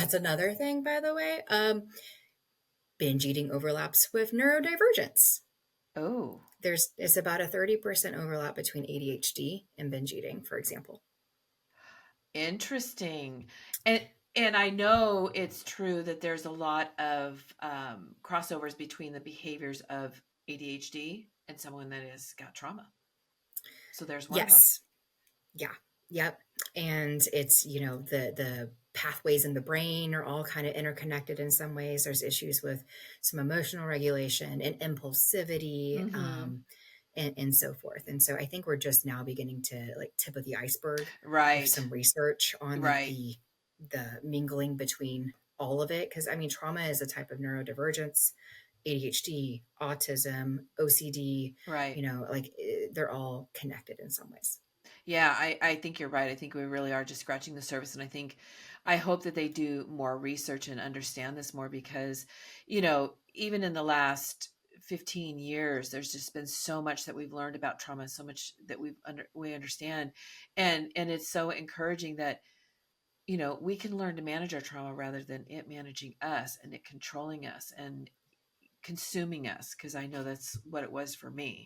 That's another thing, by the way. Binge eating overlaps with neurodivergence. Oh, It's about a 30% overlap between ADHD and binge eating, for example. interesting. And I know it's true that there's a lot of crossovers between the behaviors of ADHD and someone that has got trauma. So there's one of them. Yes. Yeah. Yep. And it's, the pathways in the brain are all kind of interconnected in some ways. There's issues with some emotional regulation and impulsivity, Hmm. and so forth. And so I think we're just now beginning to like tip of the iceberg with Right. some research on like Right. the mingling between all of it. Cause I mean, trauma is a type of neurodivergence, ADHD, autism, OCD, Right. like they're all connected in some ways. Yeah, I think you're right. I think we really are just scratching the surface. And I hope that they do more research and understand this more because, even in the last 15 years, there's just been so much that we've learned about trauma, so much that we understand. And it's so encouraging that, we can learn to manage our trauma rather than it managing us and it controlling us and consuming us. Cause I know that's what it was for me.